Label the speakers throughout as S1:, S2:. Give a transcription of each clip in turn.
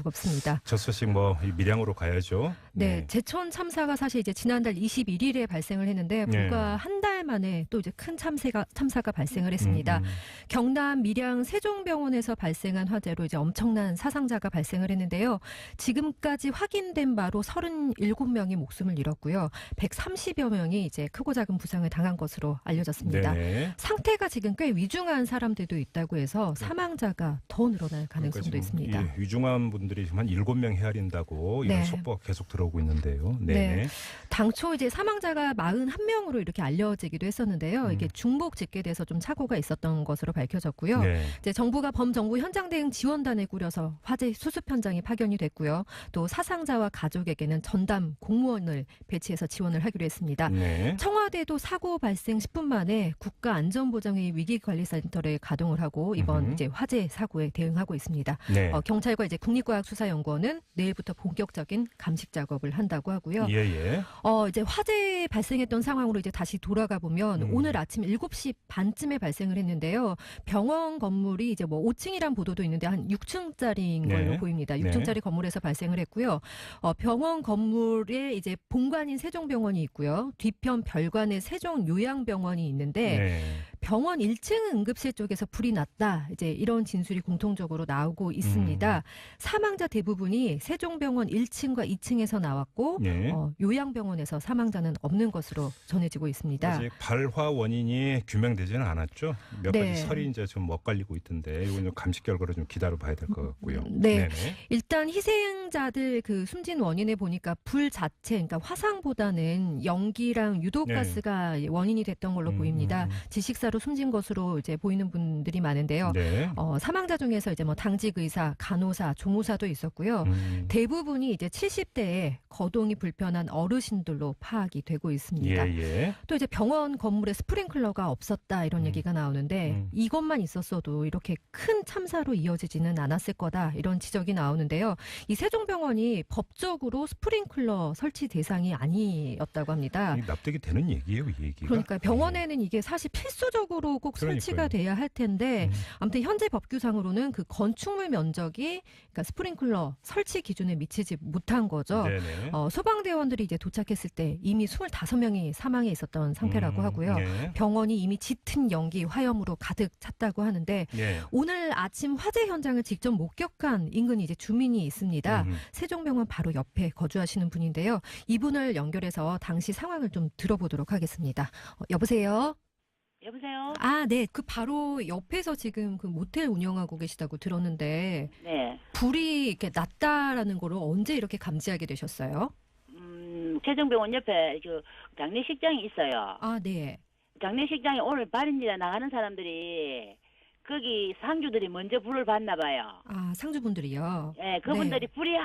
S1: 무겁습니다.
S2: 저 소식 이 밀양으로 가야죠.
S1: 네, 제천 참사가 사실 이제 지난달 21일에 발생을 했는데 불과 한 달 만에 또 이제 큰 참사가 발생을 했습니다. 경남 밀양 세종병원에서 발생한 화재로 이제 엄청난 사상자가 발생을 했는데요. 지금까지 확인된 바로 37명이 목숨을 잃었고요. 130여 명이 이제 크고 작은 부상을 당한 것으로 알려졌습니다.
S2: 네.
S1: 상태가 지금 꽤 위중한 사람들도 있다고 해서 사망자가 더 늘어날 가능성도 있습니다.
S2: 예, 위중한 분들이 지금 한 7명 헤아린다고 이런 속보가 계속 들어오고 있는데요.
S1: 네. 당초 이제 사망자가 41명으로 이렇게 알려지기도 했었는데요. 이게 중복 집계돼서 좀 착오가 있었던 것으로 밝혀졌고요.
S2: 네.
S1: 이제 정부가 범정부 현장 대응 지원단을 꾸려서 화재 수습 현장에 파견이 됐고요. 또 사상자와 가족에게는 전담 공무원을 배치해서 지원을 하기로 했습니다.
S2: 네.
S1: 청와대도 사고 발생 10분 만에 국가안전보장회의 위기관리센터를 가동을 하고 이번 이제 화재 사고에 대응하고 있습니다.
S2: 네.
S1: 경찰과 이제 국립과학수사연구원은 내일부터 본격적인 감식 작업을 한다고 하고요.
S2: 예.
S1: 이제 화재 발생했던 상황으로 이제 다시 돌아가 보면 오늘 아침 7시 반쯤에 발생을 했는데요. 병원 건물이 이제 5층이란 보도도 있는데 한 6층짜리인 걸로 보입니다. 6층짜리 건물에서 발생을 했고요. 병원 건물에 이제 본관인 세종병원이 있고요. 뒤편 별관에 세종요양병원이 있는데 병원 1층 응급실 쪽에서 불이 났다. 이제 이런 진술이 공통적으로 나오고 있습니다. 사망자 대부분이 세종병원 1층과 2층에서 나왔고 요양병원에서 사망자는 없는 것으로 전해지고 있습니다.
S2: 아직 발화 원인이 규명되지는 않았죠. 몇 가지 설이 이제 좀 엇갈리고 있던데 이건 좀 감식 결과를 좀 기다려봐야 될 것 같고요.
S1: 네. 일단 희생자들 그 숨진 원인에 보니까 불 자체, 그러니까 화상보다는 연기랑 유독가스가 원인이 됐던 걸로 보입니다. 지식사로 숨진 것으로 이제 보이는 분들이 많은데요. 사망자 중에서 이제 당직 의사, 간호사, 조무사도 있었고요. 대부분이 이제 70대에 거동이 불편한 어르신들로 파악이 되고 있습니다. 또 이제 병원 건물에 스프링클러가 없었다 이런 얘기가 나오는데 이것만 있었어도 이렇게 큰 참사로 이어지지는 않았을 거다 이런 지적이 나오는데요. 이 세종병원이 법적으로 스프링클러 설치 대상이 아니었다고 합니다.
S2: 납득이 되는 얘기예요, 이 얘기가.
S1: 그러니까 병원에는 이게 사실 필수적으로 꼭 설치가 돼야 할 텐데 아무튼 현재 법규상으로는 그 건축물 면적이 그러니까 스프링클러 설치 기준에 미치지 못한 거죠. 소방대원들이 이제 도착했을 때 이미 25명이 사망해 있었던 상태라고 하고요. 병원이 이미 짙은 연기, 화염으로 가득 찼다고 하는데 오늘 아침 화재 현장을 직접 목격한 인근 이제 주민이 있습니다. 세종병원 바로 옆에 거주하시는 분인데요. 이분을 연결해서 당시 상황을 좀 들어보도록 하겠습니다. 여보세요?
S3: 여보세요?
S1: 아, 네. 그 바로 옆에서 지금 그 모텔 운영하고 계시다고 들었는데 불이 이렇게 났다라는 거를 언제 이렇게 감지하게 되셨어요?
S3: 세종병원 옆에 그 장례식장이 있어요.
S1: 아, 네.
S3: 장례식장에 오늘 발인지라 나가는 사람들이 거기 상주들이 먼저 불을 봤나 봐요.
S1: 아, 상주분들이요?
S3: 네, 그분들이 불이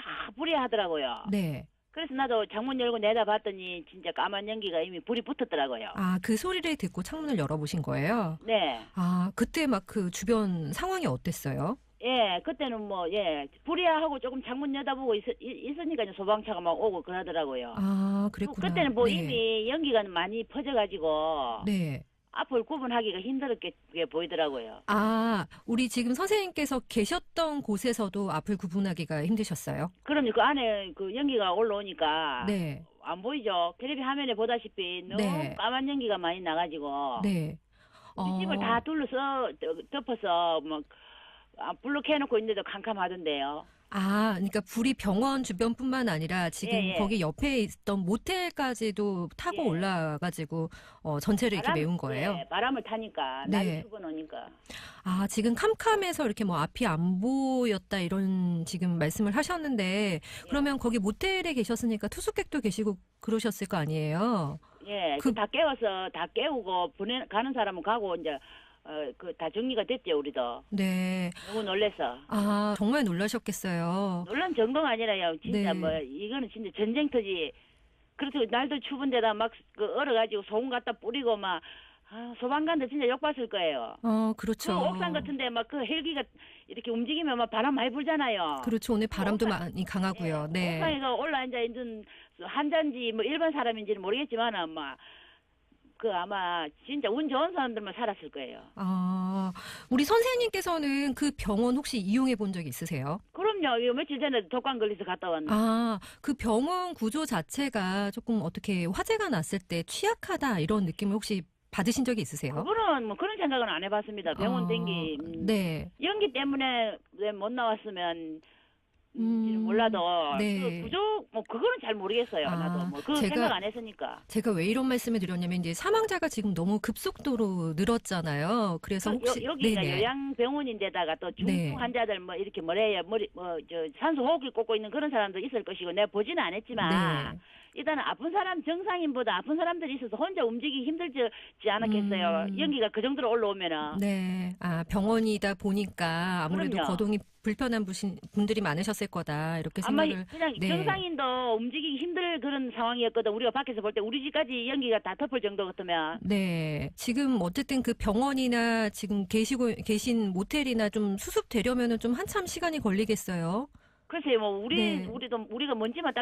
S3: 하더라고요.
S1: 네.
S3: 그래서 나도 창문 열고 내다봤더니 진짜 까만 연기가 이미 불이 붙었더라고요.
S1: 아, 그 소리를 듣고 창문을 열어보신 거예요?
S3: 네.
S1: 아, 그때 막 그 주변 상황이 어땠어요?
S3: 예, 그때는 불이야 하고 조금 창문 여다보고 있으니까 소방차가 막 오고 그러더라고요.
S1: 아, 그랬구나.
S3: 그때는 이미 연기가 많이 퍼져가지고. 앞을 구분하기가 힘들게 보이더라고요.
S1: 아, 우리 지금 선생님께서 계셨던 곳에서도 앞을 구분하기가 힘드셨어요?
S3: 그럼요. 그 안에 그 연기가 올라오니까 안 보이죠. 텔레비 화면에 보다시피 너무 까만 연기가 많이 나가지고 집을 다 둘러서 덮어서 불로 켜놓고 있는데도 캄캄하던데요.
S1: 아, 그러니까 불이 병원 주변뿐만 아니라 지금 거기 옆에 있던 모텔까지도 타고 올라가지고 전체를 이렇게 메운 거예요?
S3: 바람을 타니까 날이 죽어놓으니까.
S1: 아, 지금 캄캄해서 이렇게 앞이 안 보였다 이런 지금 말씀을 하셨는데 그러면 거기 모텔에 계셨으니까 투숙객도 계시고 그러셨을 거 아니에요?
S3: 다 깨워서 다 깨우고 가는 사람은 가고 이제 다 정리가 됐죠, 우리도.
S1: 네.
S3: 너무 놀래서.
S1: 아, 정말 놀라셨겠어요.
S3: 놀란 정도가 아니라요. 진짜 이거는 진짜 전쟁터지. 그래서 날도 추운데다 막 얼어가지고 소금 갖다 뿌리고 소방관들 진짜 욕봤을 거예요.
S1: 그렇죠.
S3: 그 옥상 같은데 그 헬기가 이렇게 움직이면 바람 많이 불잖아요.
S1: 그렇죠. 오늘 바람도 많이 강하고요.
S3: 옥상에서 올라앉아 있는 환자인지 일반 사람인지는 모르겠지만 그 아마 진짜 운 좋은 사람들만 살았을 거예요.
S1: 아, 우리 선생님께서는 그 병원 혹시 이용해 본 적이 있으세요?
S3: 그럼요. 이거 며칠 전에 독감 걸려서 갔다 왔는데.
S1: 아, 그 병원 구조 자체가 조금 어떻게 화재가 났을 때 취약하다 이런 느낌을 혹시 받으신 적이 있으세요?
S3: 그거는 뭐 그런 생각은 안 해봤습니다. 병원 댕기
S1: 네.
S3: 연기 때문에 왜 못 나왔으면 몰라도
S1: 네.
S3: 그 부족 뭐 그거는 잘 모르겠어요. 나도 뭐 그건 생각 안 했으니까.
S1: 제가 왜 이런 말씀을 드렸냐면 이제 사망자가 지금 너무 급속도로 늘었잖아요. 그래서 혹시
S3: 여기가 요양병원인데다가 또 중증 환자들 뭐 이렇게 뭐래요 저 산소 호흡기 꽂고 있는 그런 사람도 있을 것이고 내가 보지는 않았지만 일단은 아픈 사람 정상인보다 아픈 사람들이 있어서 혼자 움직이기 힘들지 않았겠어요. 연기가 그 정도로 올라오면은.
S1: 네. 아, 병원이다 보니까 아무래도
S3: 그럼요.
S1: 거동이 불편한 분들이 많으셨을 거다. 이렇게 생각을.
S3: 아마 그냥 정상인도 움직이기 힘들 그런 상황이었거든. 우리가 밖에서 볼 때 우리 집까지 연기가 다 덮을 정도 같으면.
S1: 네. 지금 어쨌든 그 병원이나 지금 계신 모텔이나 좀 수습되려면은 좀 한참 시간이 걸리겠어요.
S3: 글쎄요, 뭐 우리가 먼지만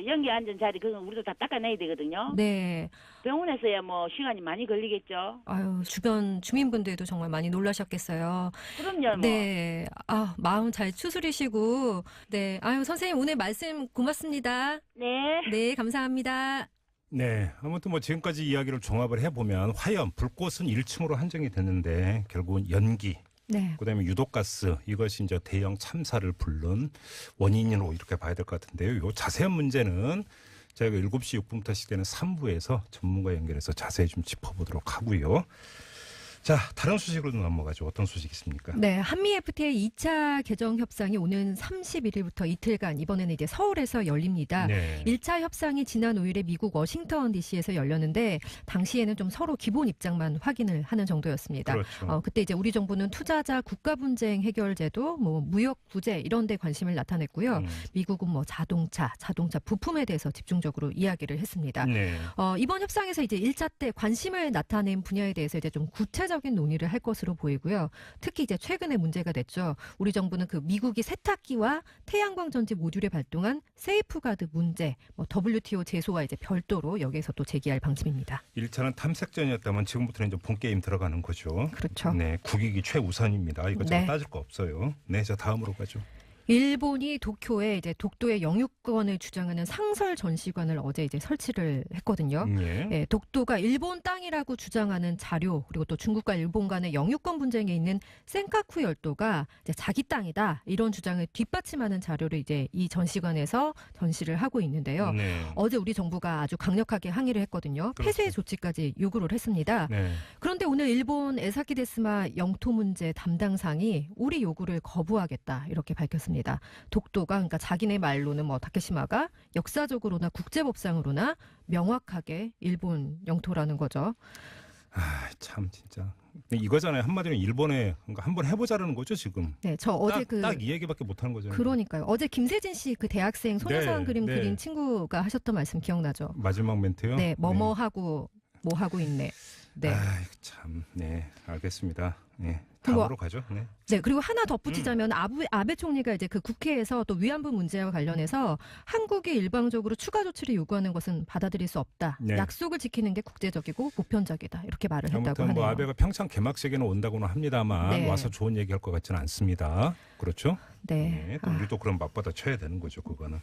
S3: 연기 앉은 자리 그건 우리도 다 닦아내야 되거든요.
S1: 네.
S3: 병원에서야 뭐 시간이 많이 걸리겠죠.
S1: 아유, 주변 주민분들도 정말 많이 놀라셨겠어요.
S3: 그럼요. 뭐.
S1: 네. 아, 마음 잘 추스리시고. 네. 아유, 선생님 오늘 말씀 고맙습니다.
S3: 네.
S1: 네, 감사합니다.
S2: 네, 아무튼 뭐 지금까지 이야기를 종합을 해보면 화염, 불꽃은 1층으로 한정이 됐는데 결국은 연기, 그다음에 유독가스 이것이 이제 대형 참사를 부른 원인으로 이렇게 봐야 될 것 같은데요. 요 자세한 문제는 저희가 7시 6분부터 시작되는 3부에서 전문가 연결해서 자세히 좀 짚어보도록 하고요. 자, 다른 소식으로 넘어가죠. 어떤 소식이 있습니까?
S1: 네, 한미 FTA 2차 개정 협상이 오는 31일부터 이틀간 이번에는 이제 서울에서 열립니다.
S2: 네.
S1: 1차 협상이 지난 5일에 미국 워싱턴 DC에서 열렸는데 당시에는 좀 서로 기본 입장만 확인을 하는 정도였습니다.
S2: 그렇죠.
S1: 그때 이제 우리 정부는 투자자 국가 분쟁 해결 제도, 뭐 무역 구제 이런 데 관심을 나타냈고요. 미국은 뭐 자동차 부품에 대해서 집중적으로 이야기를 했습니다.
S2: 네.
S1: 이번 협상에서 이제 1차 때 관심을 나타낸 분야에 대해서 이제 좀 구체적인 논의를 할 것으로 보이고요. 특히 이제 최근에 문제가 됐죠. 우리 정부는 그 미국이 세탁기와 태양광 전지 모듈에 발동한 세이프가드 문제, 뭐 WTO 제소와 이제 별도로 여기에서 또 제기할 방침입니다.
S2: 1차는 탐색전이었다면 지금부터는 이제 본 게임 들어가는 거죠.
S1: 그렇죠.
S2: 네, 국익이 최우선입니다. 이거 좀 따질 거 없어요. 네, 자 다음으로 가죠.
S1: 일본이 도쿄에 이제 독도의 영유권을 주장하는 상설 전시관을 어제 이제 설치를 했거든요. 예, 독도가 일본 땅이라고 주장하는 자료 그리고 또 중국과 일본 간의 영유권 분쟁에 있는 센카쿠 열도가 이제 자기 땅이다 이런 주장을 뒷받침하는 자료를 이제 이 전시관에서 전시를 하고 있는데요. 어제 우리 정부가 아주 강력하게 항의를 했거든요. 폐쇄 조치까지 요구를 했습니다. 그런데 오늘 일본 에사키 데스마 영토 문제 담당상이 우리 요구를 거부하겠다 이렇게 밝혔습니다. 독도가 그러니까 자기네 말로는 뭐 다케시마가 역사적으로나 국제법상으로나 명확하게 일본 영토라는 거죠.
S2: 아, 참 진짜 이거잖아요. 한마디로 일본에 한번 해보자라는 거죠 지금.
S1: 네, 저 어제
S2: 딱 이 얘기밖에 못하는 거잖아요.
S1: 그러니까요. 어제 김세진 씨 그 대학생 소녀상 그림 그린 친구가 하셨던 말씀 기억나죠?
S2: 마지막 멘트요?
S1: 네, 뭐뭐 하고 뭐 하고 있네. 네.
S2: 아, 참, 네, 알겠습니다. 네, 다음으로 가죠. 네.
S1: 네, 그리고 하나 덧붙이자면 아베 총리가 이제 그 국회에서 또 위안부 문제와 관련해서 한국이 일방적으로 추가 조치를 요구하는 것은 받아들일 수 없다.
S2: 네.
S1: 약속을 지키는 게 국제적이고 보편적이다. 이렇게 말을 했다고
S2: 아무튼
S1: 하네요.
S2: 뭐 아베가 평창 개막식에는 온다고는 합니다만 와서 좋은 얘기할 것 같지는 않습니다. 그렇죠?
S1: 네.
S2: 또 우리도 그럼 맞받아 쳐야 되는 거죠. 그거는.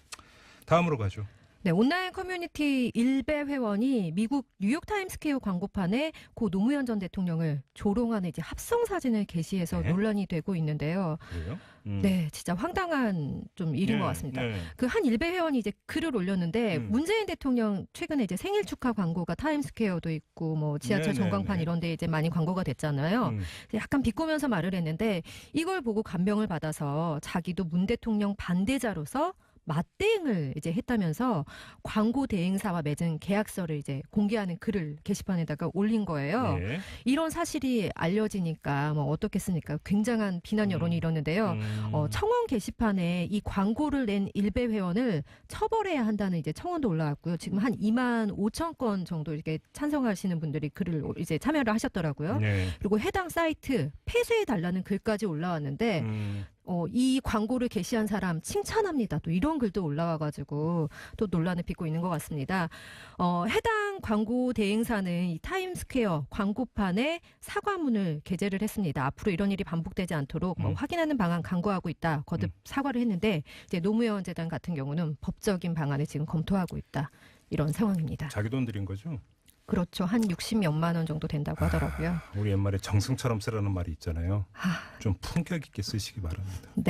S2: 다음으로 가죠.
S1: 네, 온라인 커뮤니티 일베 회원이 미국 뉴욕타임스퀘어 광고판에 고 노무현 전 대통령을 조롱하는 이제 합성 사진을 게시해서 논란이 되고 있는데요.
S2: 그래요?
S1: 네, 진짜 황당한 좀 일인 것 같습니다. 그 한 일베 회원이 이제 글을 올렸는데 문재인 대통령 최근에 이제 생일 축하 광고가 타임스퀘어도 있고 뭐 지하철 전광판 이런 데 이제 많이 광고가 됐잖아요. 약간 비꼬면서 말을 했는데 이걸 보고 감명을 받아서 자기도 문 대통령 반대자로서 맞대응을 이제 했다면서 광고 대행사와 맺은 계약서를 이제 공개하는 글을 게시판에다가 올린 거예요. 이런 사실이 알려지니까 뭐 어떻겠습니까? 굉장한 비난 여론이 일었는데요. 청원 게시판에 이 광고를 낸 일베 회원을 처벌해야 한다는 이제 청원도 올라왔고요. 지금 한 2만 5천 건 정도 이렇게 찬성하시는 분들이 글을 이제 참여를 하셨더라고요. 그리고 해당 사이트 폐쇄해 달라는 글까지 올라왔는데 이 광고를 게시한 사람 칭찬합니다. 또 이런 글도 올라와가지고 또 논란을 빚고 있는 것 같습니다. 해당 광고 대행사는 이 타임스퀘어 광고판에 사과문을 게재를 했습니다. 앞으로 이런 일이 반복되지 않도록 확인하는 방안 강구하고 있다. 거듭 사과를 했는데 이제 노무현 재단 같은 경우는 법적인 방안을 지금 검토하고 있다. 이런 상황입니다.
S2: 자기 돈 들인 거죠?
S1: 그렇죠. 한 60몇만 원 정도 된다고 하더라고요.
S2: 우리 옛말에 정승처럼 쓰라는 말이 있잖아요. 좀 품격 있게 쓰시기 바랍니다.
S1: 네.